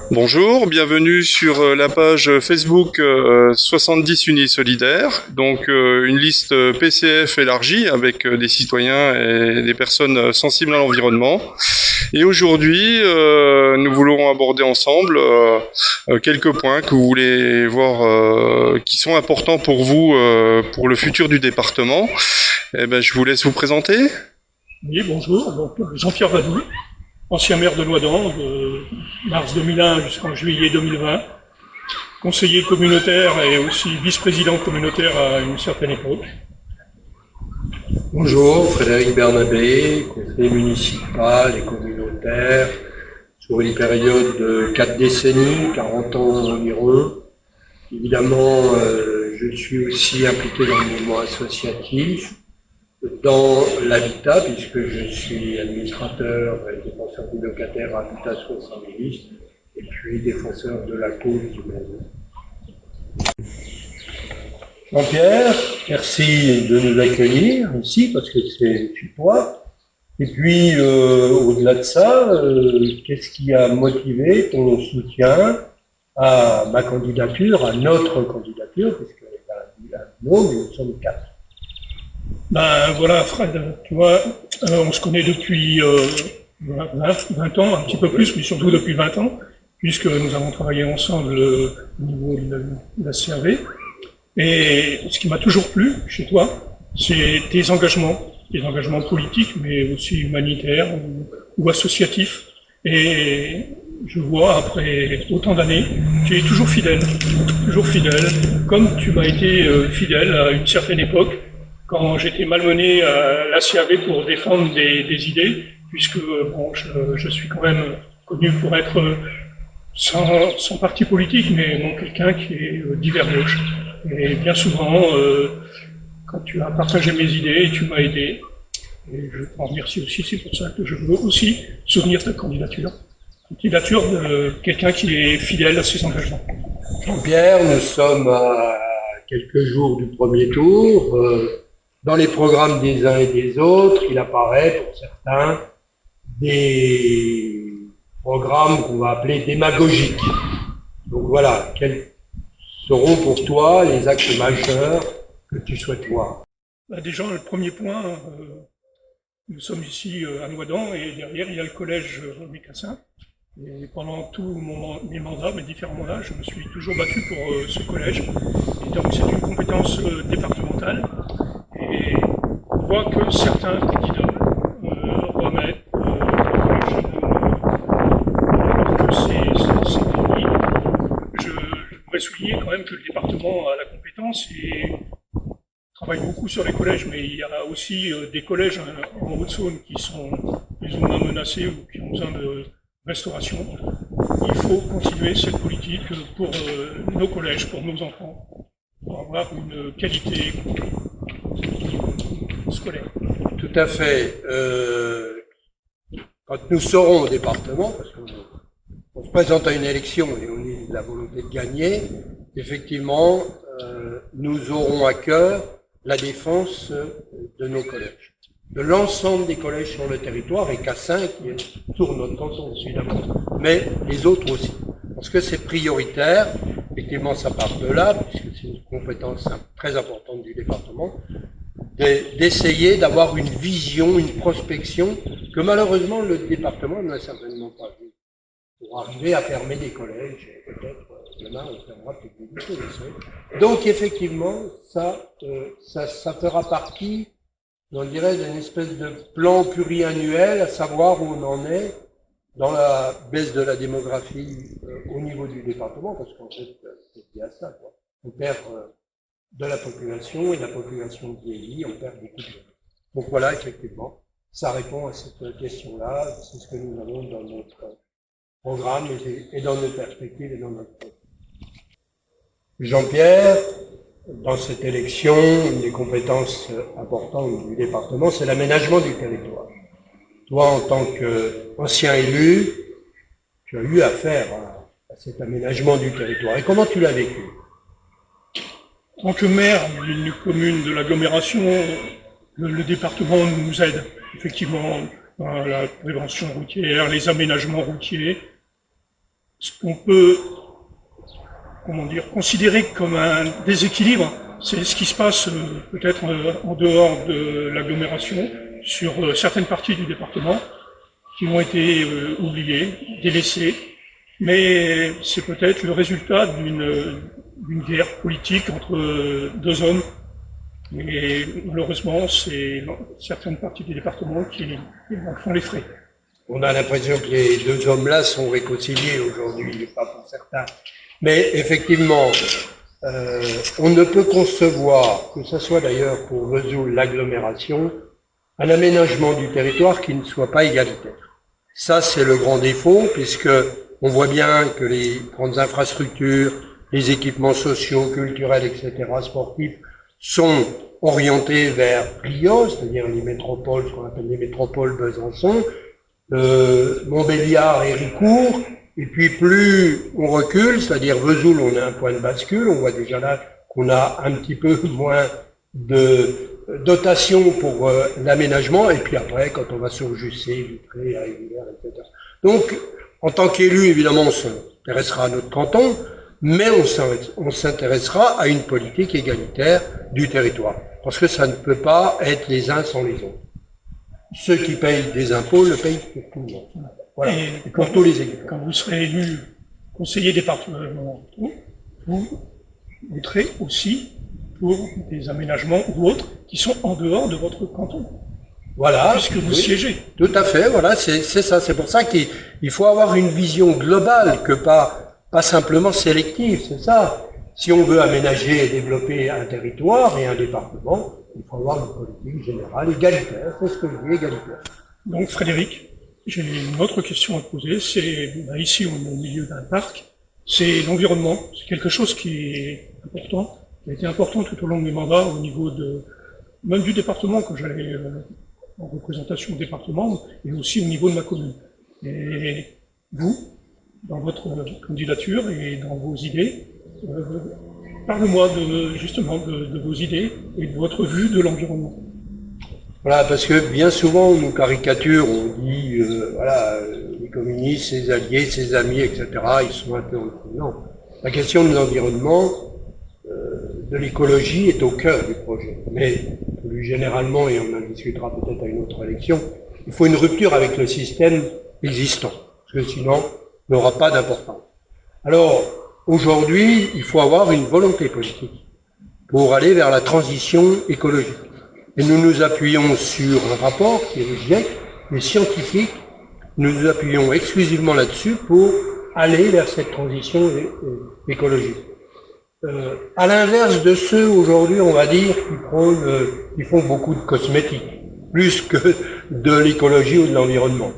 Bonjour, bienvenue sur la page Facebook 70 Unis Solidaires, donc une liste PCF élargie avec des citoyens et des personnes sensibles à l'environnement. Et aujourd'hui, nous voulons aborder ensemble quelques points que vous voulez voir qui sont importants pour vous pour le futur du département. Eh ben, je vous laisse vous présenter. Oui, bonjour, donc Jean-Pierre Vadou, ancien maire de Loidan, de mars 2001 jusqu'en juillet 2020, conseiller communautaire et aussi vice-président communautaire à une certaine époque. Bonjour, Frédéric Bernabé, conseiller municipal et communautaire, sur une période de 4 décennies, 40 ans environ. Évidemment, je suis aussi impliqué dans le mouvement associatif, dans l'habitat, puisque je suis administrateur et défenseur des locataires à Habitat 70, et puis défenseur de la cause humaine. Jean-Pierre, merci de nous accueillir ici, parce que c'est chez toi. Et puis, au-delà de ça, qu'est-ce qui a motivé ton soutien à ma candidature, à notre candidature, puisqu'il y a un mot, mais nous sommes 4. Ben voilà, Fred, tu vois, on se connaît depuis 20 ans, un petit peu plus, mais surtout depuis 20 ans, puisque nous avons travaillé ensemble au niveau de la CAV. Et ce qui m'a toujours plu chez toi, c'est tes engagements politiques, mais aussi humanitaires ou associatifs. Et je vois, après autant d'années, tu es toujours fidèle, comme tu m'as été fidèle à une certaine époque, quand j'étais malmené à la CAV pour défendre des idées, puisque bon, je suis quand même connu pour être sans parti politique, mais non quelqu'un qui est divers gauche. Et bien souvent, quand tu as partagé mes idées, tu m'as aidé. Et je t'en remercie aussi, c'est pour ça que je veux aussi soutenir ta candidature. Candidature de quelqu'un qui est fidèle à ses engagements. Jean-Pierre, nous sommes à quelques jours du premier tour. Dans les programmes des uns et des autres, il apparaît pour certains des programmes qu'on va appeler démagogiques. Donc voilà, quels seront pour toi les axes majeurs que tu souhaites voir? Déjà, le premier point, nous sommes ici à Loidan et derrière il y a le collège Louis Cassin. Et pendant tous mes mandats, mes différents mandats, je me suis toujours battu pour ce collège. Et donc c'est une compétence départementale. Et on voit que certains candidats remettent que c'est fini. Je voudrais souligner quand même que le département a la compétence et travaille beaucoup sur les collèges, mais il y a aussi des collèges en Haute-Saône qui sont plus ou moins menacés ou qui ont besoin de restauration. Il faut continuer cette politique pour nos collèges, pour nos enfants, pour avoir une qualité scolaire. Tout à fait. Quand nous serons au département, parce qu'on se présente à une élection et on a la volonté de gagner, effectivement, nous aurons à cœur la défense de nos collèges, de l'ensemble des collèges sur le territoire, et Cassin qui est sur notre canton évidemment, mais les autres aussi, parce que c'est prioritaire. Effectivement, ça part de là, puisque c'est une compétence très importante du département, d'essayer d'avoir une vision, une prospection que malheureusement le département n'a certainement pas vu. Pour arriver à fermer des collèges, peut-être demain on fermera peut-être des lycées. Donc effectivement, ça fera partie, on dirait, d'une espèce de plan pluriannuel, à savoir où on en est dans la baisse de la démographie au niveau du département, parce qu'en fait, c'est bien ça, quoi. On perd de la population, et la population vieillit, on perd beaucoup de gens. Donc voilà, effectivement, ça répond à cette question-là, c'est ce que nous avons dans notre programme et dans nos perspectives et dans notre programme. Jean-Pierre, dans cette élection, une des compétences importantes du département, c'est l'aménagement du territoire. Toi, en tant qu'ancien élu, tu as eu affaire à cet aménagement du territoire. Et comment tu l'as vécu? En tant que maire d'une commune de l'agglomération, le département nous aide, effectivement, dans la prévention routière, les aménagements routiers. ce qu'on peut, considérer comme un déséquilibre, c'est ce qui se passe peut-être en dehors de l'agglomération, sur certaines parties du département, qui ont été oubliées, délaissées, mais c'est peut-être le résultat d'une guerre politique entre deux hommes. Et malheureusement, c'est certaines parties du département qui en font les frais. On a l'impression que les deux hommes-là sont réconciliés aujourd'hui, pas pour certains. Mais effectivement, on ne peut concevoir, que ce soit d'ailleurs pour Vesoul, l'agglomération, un aménagement du territoire qui ne soit pas égalitaire. Ça, c'est le grand défaut, puisque on voit bien que les grandes infrastructures, les équipements sociaux, culturels, etc., sportifs, sont orientés vers Rio, c'est-à-dire les métropoles, ce qu'on appelle les métropoles Besançon, Montbéliard et Ricourt, et puis plus on recule, c'est-à-dire Vesoul, on a un point de bascule, on voit déjà là qu'on a un petit peu moins de dotation pour l'aménagement, et puis après, quand on va sur Jussé, Vitré, Rivière, etc. Donc, en tant qu'élu, évidemment, on s'intéressera à notre canton, mais on s'intéressera à une politique égalitaire du territoire. Parce que ça ne peut pas être les uns sans les autres. Ceux qui payent des impôts le payent pour tout le monde. Voilà. Et pour tous les élus. Quand vous serez élu conseiller départemental, vous voterez aussi pour des aménagements ou autres qui sont en dehors de votre canton. Voilà. Puisque vous siégez. Tout à fait, voilà, c'est ça. C'est pour ça qu'il faut avoir une vision globale, que pas simplement sélective, c'est ça. Si on veut aménager et développer un territoire et un département, il faut avoir une politique générale égalitaire, c'est ce que je dis, égalitaire. Donc Frédéric, j'ai une autre question à te poser, c'est, ici on est au milieu d'un parc, c'est l'environnement, c'est quelque chose qui est important, qui a été important tout au long de mes mandats au niveau même du département quand j'allais en représentation au département, et aussi au niveau de ma commune. Et vous, dans votre candidature et dans vos idées, parlez-moi justement de vos idées et de votre vue de l'environnement. Voilà, parce que bien souvent, on nous caricature, on dit, voilà, les communistes, ses alliés, ses amis, etc., ils sont un peu en dessous. Non. La question de l'environnement, de l'écologie est au cœur du projet. Mais plus généralement, et on en discutera peut-être à une autre élection, il faut une rupture avec le système existant, parce que sinon, il n'aura pas d'importance. Alors, aujourd'hui, il faut avoir une volonté politique pour aller vers la transition écologique. Et nous nous appuyons sur un rapport qui est le GIEC, les scientifiques, nous nous appuyons exclusivement là-dessus pour aller vers cette transition écologique. À l'inverse de ceux aujourd'hui, on va dire, qui font beaucoup de cosmétiques, plus que de l'écologie ou de l'environnement.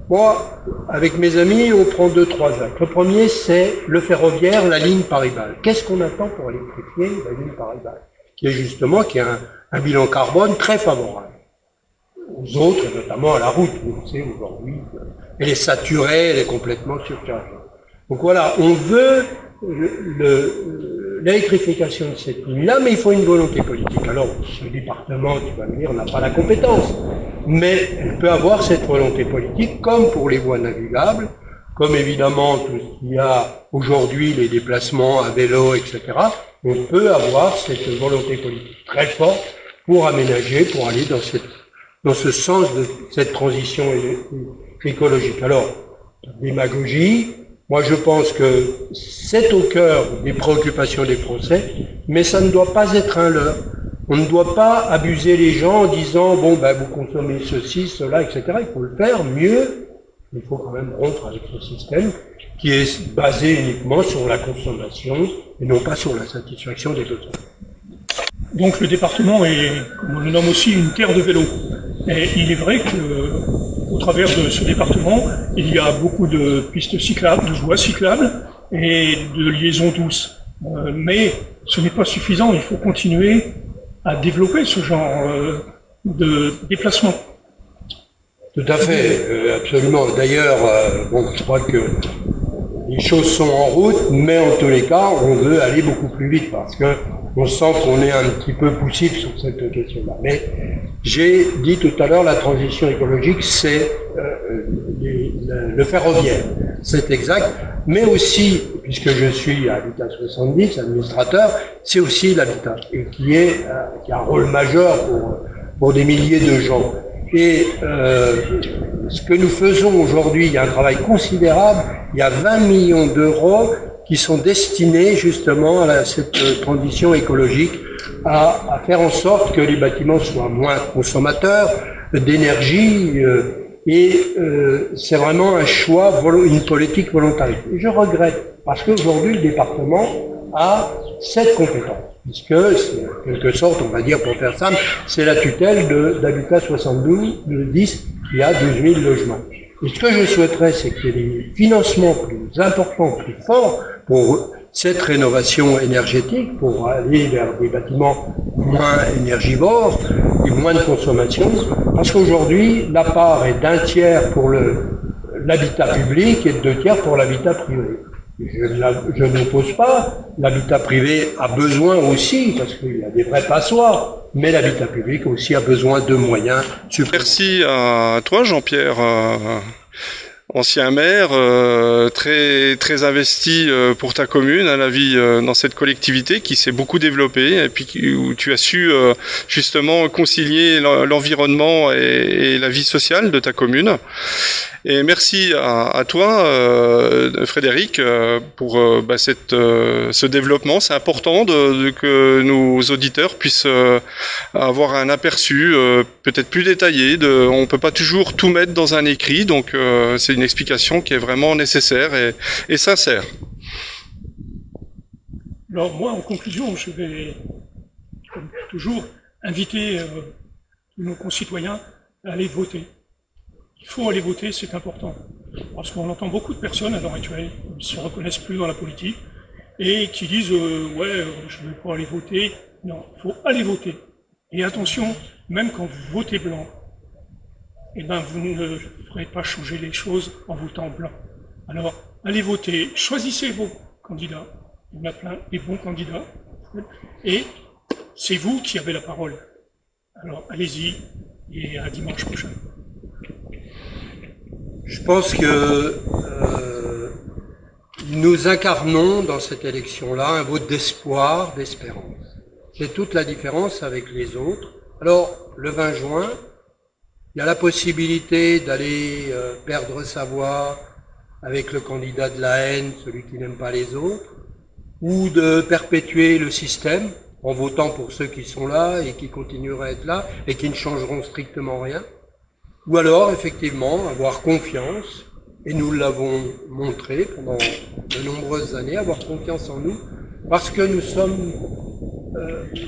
Moi, avec mes amis, on prend 2-3 axes. Le premier, c'est le ferroviaire, la ligne Paris-Bâle. Qu'est-ce qu'on attend pour électrifier la ligne Paris-Bâle, qui a un bilan carbone très favorable aux autres, et notamment à la route. Vous savez, aujourd'hui, elle est saturée, elle est complètement surchargée. Donc voilà, on veut l'électrification de cette ligne-là, mais il faut une volonté politique. Alors, le département, tu vas me dire, n'a pas la compétence, mais elle peut avoir cette volonté politique, comme pour les voies navigables, comme évidemment tout ce qu'il y a aujourd'hui, les déplacements à vélo, etc. On peut avoir cette volonté politique très forte pour aménager, pour aller dans ce sens de cette transition écologique. Alors, démagogie, moi je pense que c'est au cœur des préoccupations des Français, mais ça ne doit pas être un leurre. On ne doit pas abuser les gens en disant, bon, ben, vous consommez ceci, cela, etc. Il faut le faire mieux. Il faut quand même rompre avec ce système qui est basé uniquement sur la consommation et non pas sur la satisfaction des besoins. Donc le département est, comme on le nomme aussi, une terre de vélo. Et il est vrai que, au travers de ce département, il y a beaucoup de pistes cyclables, de voies cyclables et de liaisons douces. Mais ce n'est pas suffisant, il faut continuer à développer ce genre de déplacement. Tout à fait, absolument. D'ailleurs, bon, je crois que les choses sont en route, mais en tous les cas, on veut aller beaucoup plus vite parce que on sent qu'on est un petit peu poussif sur cette question-là. Mais j'ai dit tout à l'heure, la transition écologique, c'est le ferroviaire. C'est exact. Mais aussi, puisque je suis à Habitat 70, administrateur, c'est aussi l'habitat, et qui a un rôle majeur pour des milliers de gens. Et ce que nous faisons aujourd'hui, il y a un travail considérable, il y a 20 millions d'euros qui sont destinés justement à cette transition écologique, à faire en sorte que les bâtiments soient moins consommateurs d'énergie, c'est vraiment un choix, une politique volontariste. Et je regrette, parce qu'aujourd'hui le département a cette compétence, puisque c'est en quelque sorte, on va dire pour faire simple, c'est la tutelle d'Habitat 70 qui a 12 000 logements. Et ce que je souhaiterais, c'est qu'il y ait des financements plus importants, plus forts pour cette rénovation énergétique, pour aller vers des bâtiments moins énergivores et moins de consommation, parce qu'aujourd'hui, la part est d'un tiers pour l'habitat public et de 2 tiers pour l'habitat privé. Je n'oppose pas, l'habitat privé a besoin aussi, parce qu'il y a des vrais passoires, mais l'habitat public aussi a besoin de moyens supplémentaires. Merci à toi, Jean-Pierre, ancien maire, très investi pour ta commune, à la vie dans cette collectivité qui s'est beaucoup développée, et puis où tu as su justement concilier l'environnement et la vie sociale de ta commune. Et merci à toi, Frédéric, pour ce développement. C'est important que nos auditeurs puissent avoir un aperçu peut-être plus détaillé. On peut pas toujours tout mettre dans un écrit, donc c'est une explication qui est vraiment nécessaire et sincère. Alors moi, en conclusion, je vais, comme toujours, inviter nos concitoyens à aller voter. Il faut aller voter, c'est important. Parce qu'on entend beaucoup de personnes à l'heure actuelle qui ne se reconnaissent plus dans la politique et qui disent je ne vais pas aller voter. Non, il faut aller voter. Et attention, même quand vous votez blanc, vous ne ferez pas changer les choses en votant blanc. Alors, allez voter, choisissez vos candidats. Il y en a plein, des bons candidats. Et c'est vous qui avez la parole. Alors, allez-y et à dimanche prochain. Je pense que nous incarnons dans cette élection-là un vote d'espoir, d'espérance. C'est toute la différence avec les autres. Alors, le 20 juin, il y a la possibilité d'aller perdre sa voix avec le candidat de la haine, celui qui n'aime pas les autres, ou de perpétuer le système en votant pour ceux qui sont là et qui continueraient à être là et qui ne changeront strictement rien. Ou alors, effectivement, avoir confiance, et nous l'avons montré pendant de nombreuses années, avoir confiance en nous, parce que nous sommes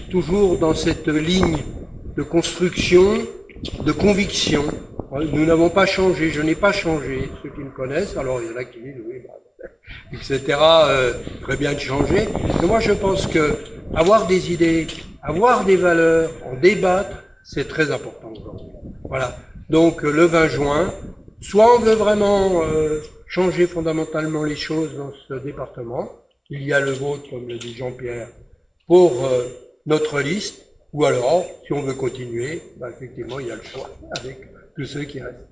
toujours dans cette ligne de construction, de conviction. Nous n'avons pas changé, je n'ai pas changé, ceux qui me connaissent, alors il y en a qui disent, oui, etc., très bien de changer. Mais moi, je pense que avoir des idées, avoir des valeurs, en débattre, c'est très important aujourd'hui. Voilà. Donc le 20 juin, soit on veut vraiment changer fondamentalement les choses dans ce département, il y a le vote, comme le dit Jean-Pierre, pour notre liste, ou alors, si on veut continuer, effectivement, il y a le choix avec tous ceux qui restent.